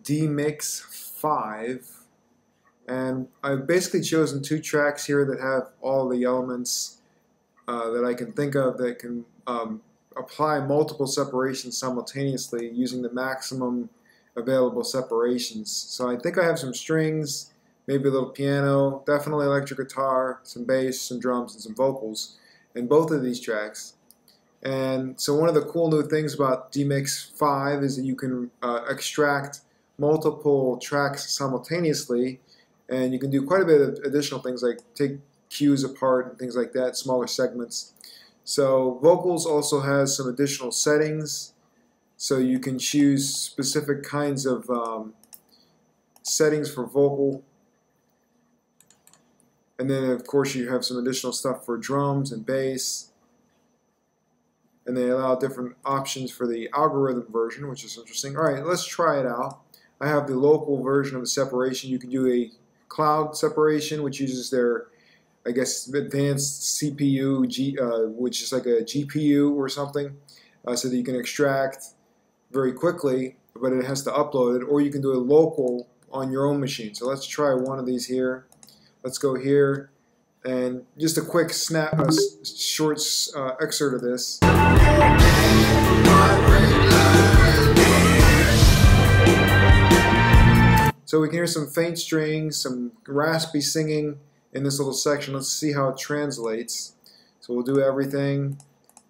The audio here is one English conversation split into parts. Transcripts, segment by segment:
DeMix 5, and I've basically chosen 2 tracks here that have all the elements that I can think of that can apply multiple separations simultaneously using the maximum available separations. So I think I have some strings, maybe a little piano, definitely electric guitar, some bass, some drums, and some vocals in both of these tracks. And so one of the cool new things about DeMix 5 is that you can extract multiple tracks simultaneously, and you can do quite a bit of additional things like take cues apart and things like that, smaller segments. So vocals also has some additional settings, so you can choose specific kinds of settings for vocal. And then of course you have some additional stuff for drums and bass. And they allow different options for the algorithm version, which is interesting. All right, let's try it out. I have the local version of the separation. You can do a cloud separation, which uses their, I guess, advanced CPU, which is like a GPU or something, so that you can extract very quickly, but it has to upload it. Or you can do a local on your own machine. So let's try one of these here. Let's go here. And just a quick snap, short excerpt of this. So we can hear some faint strings, some raspy singing in this little section. Let's see how it translates. So we'll do everything,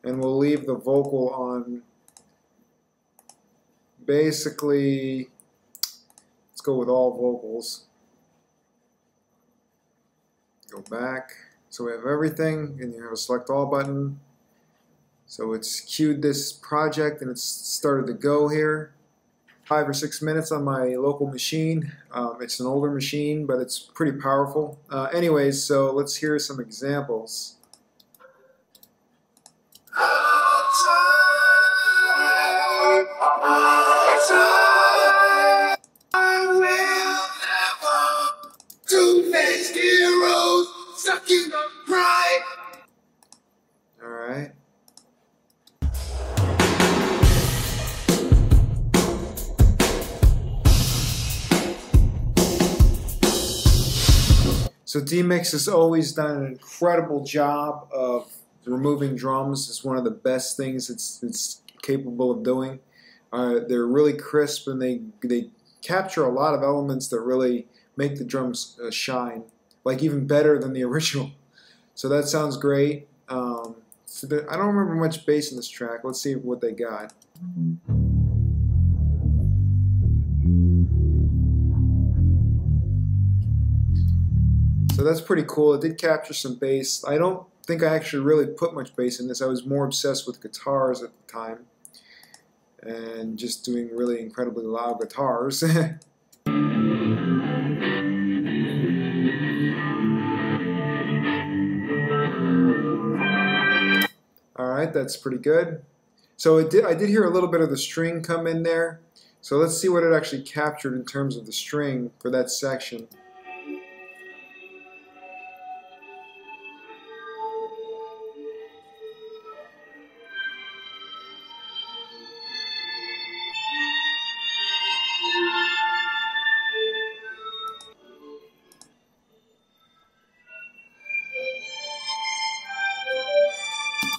and we'll leave the vocal on. Basically, let's go with all vocals. Go back. So we have everything, and you have a select all button. So it's queued this project, and it's started to go here. 5 or 6 minutes on my local machine. It's an older machine, but it's pretty powerful. Anyways, so let's hear some examples. Alright. So DeMix has always done an incredible job of removing drums. It's one of the best things it's capable of doing. They're really crisp, and they capture a lot of elements that really make the drums shine, like even better than the original. So that sounds great. So I don't remember much bass in this track. Let's see what they got. So that's pretty cool. It did capture some bass. I don't think I actually really put much bass in this. I was more obsessed with guitars at the time and just doing really incredibly loud guitars. Alright, that's pretty good. So I did hear a little bit of the string come in there. So let's see what it actually captured in terms of the string for that section.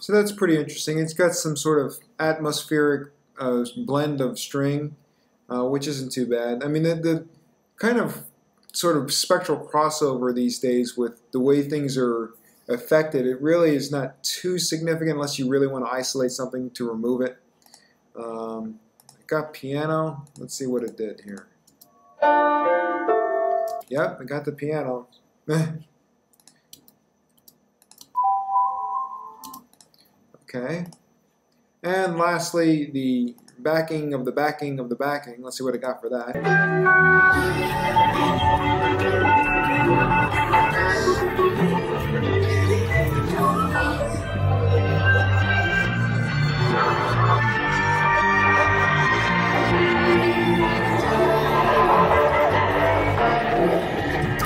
So that's pretty interesting. It's got some sort of atmospheric blend of string, which isn't too bad. I mean, the kind of sort of spectral crossover these days with the way things are affected, it really is not too significant unless you really want to isolate something to remove it. I got piano. Let's see what it did here. Yep, I got the piano. Okay. And lastly, the backing of the backing of the backing. Let's see what I got for that.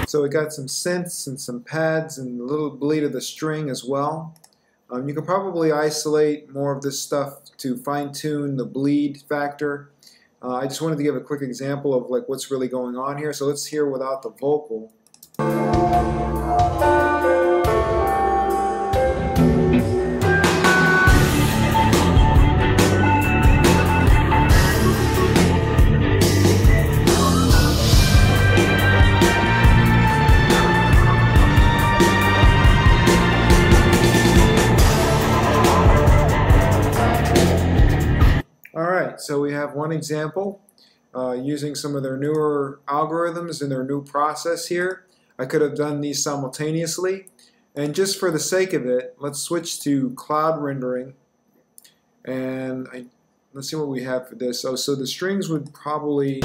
So we got some synths and some pads and a little bleed of the string as well. You can probably isolate more of this stuff to fine-tune the bleed factor. I just wanted to give a quick example of like what's really going on here. So let's hear without the vocal. Alright, so we have one example using some of their newer algorithms in their new process here. I could have done these simultaneously, and just for the sake of it, let's switch to cloud rendering, and let's see what we have for this. So the strings would probably...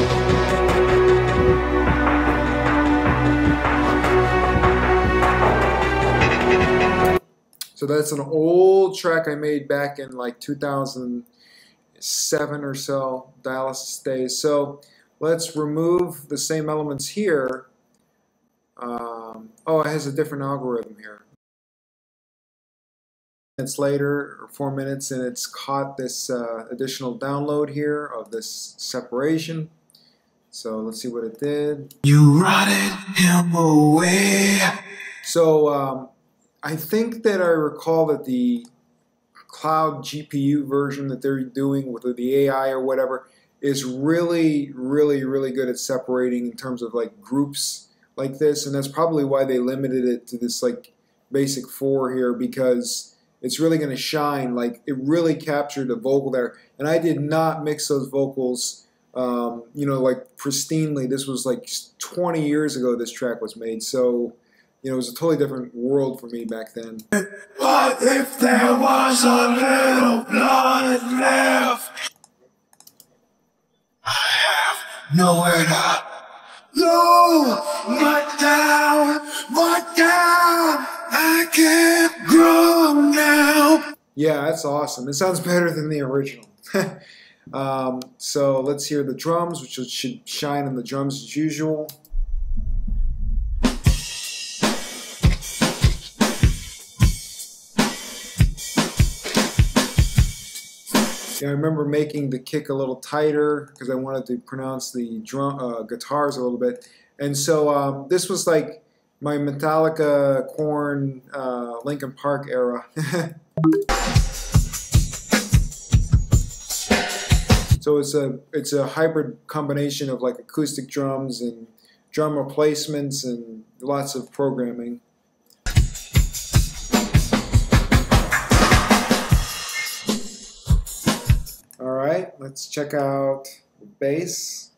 So that's an old track I made back in like 2007 or so, dialysis days. So let's remove the same elements here. Oh, it has a different algorithm here. Minutes later, or 4 minutes, and it's caught this additional download here of this separation. So let's see what it did. You rotted him away. So I think that I recall that the cloud GPU version that they're doing with the AI or whatever is really, really, really good at separating in terms of like groups like this, and that's probably why they limited it to this like basic 4 here, because it's really going to shine. Like it really captured the vocal there, and I did not mix those vocals you know, like pristinely. This was like 20 years ago this track was made, so you know, it was a totally different world for me back then. What if there was a little blood left? I have nowhere to go, but down, I can't grow now. Yeah, that's awesome. It sounds better than the original. So let's hear the drums, which should shine on the drums as usual. Yeah, I remember making the kick a little tighter because I wanted to pronounce the guitars a little bit. And so this was like my Metallica, Korn, Linkin Park era. So it's a hybrid combination of like acoustic drums and drum replacements and lots of programming. All right, let's check out the bass.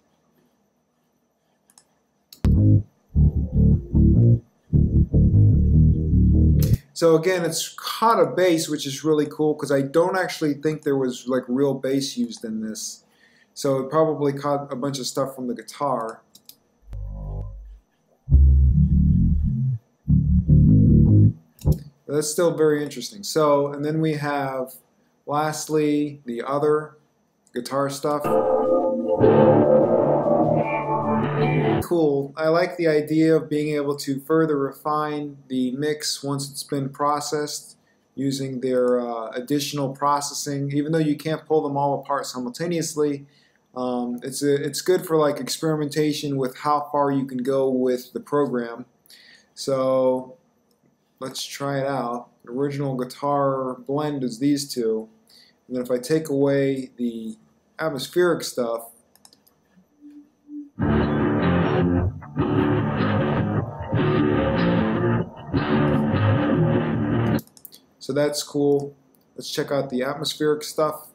So again, it's caught a bass, which is really cool because I don't actually think there was like real bass used in this. So it probably caught a bunch of stuff from the guitar. That's still very interesting. So, and then we have, lastly, the other guitar stuff. Cool. I like the idea of being able to further refine the mix once it's been processed using their additional processing. Even though you can't pull them all apart simultaneously, it's good for like experimentation with how far you can go with the program. So let's try it out. The original guitar blend is these two. And then if I take away the atmospheric stuff, so that's cool. Let's check out the atmospheric stuff.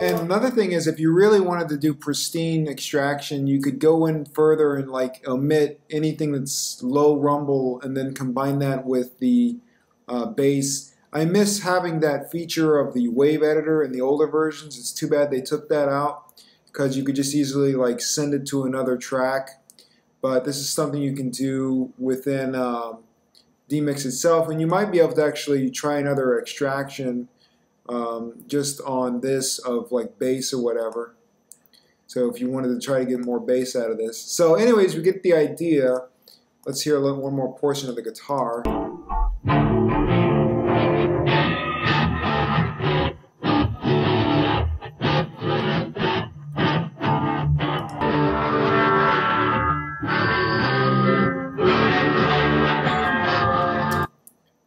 And another thing is, if you really wanted to do pristine extraction, you could go in further and like omit anything that's low rumble and then combine that with the bass. I miss having that feature of the wave editor in the older versions. It's too bad they took that out because you could just easily like send it to another track. But this is something you can do within DeMix itself, and you might be able to actually try another extraction just on this of like bass or whatever. So if you wanted to try to get more bass out of this. So anyways, we get the idea. Let's hear one more portion of the guitar.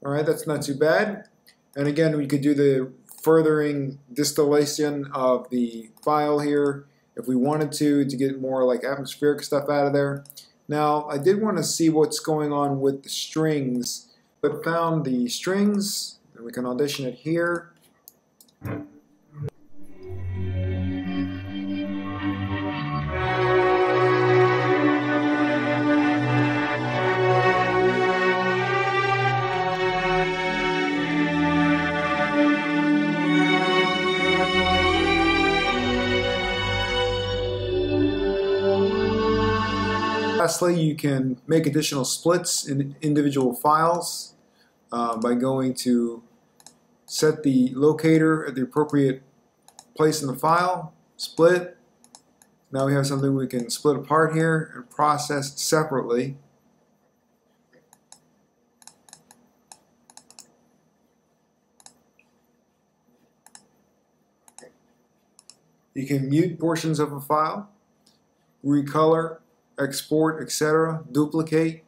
Alright, that's not too bad. And again, we could do the furthering distillation of the file here if we wanted to get more like atmospheric stuff out of there. Now, I did want to see what's going on with the strings, but found the strings, and we can audition it here. Lastly, you can make additional splits in individual files by going to set the locator at the appropriate place in the file, split. Now we have something we can split apart here and process separately. You can mute portions of a file, recolor, export, etc., duplicate.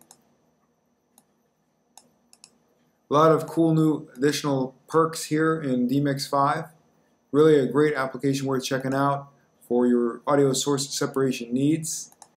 A lot of cool new additional perks here in DeMix 5. Really a great application worth checking out for your audio source separation needs.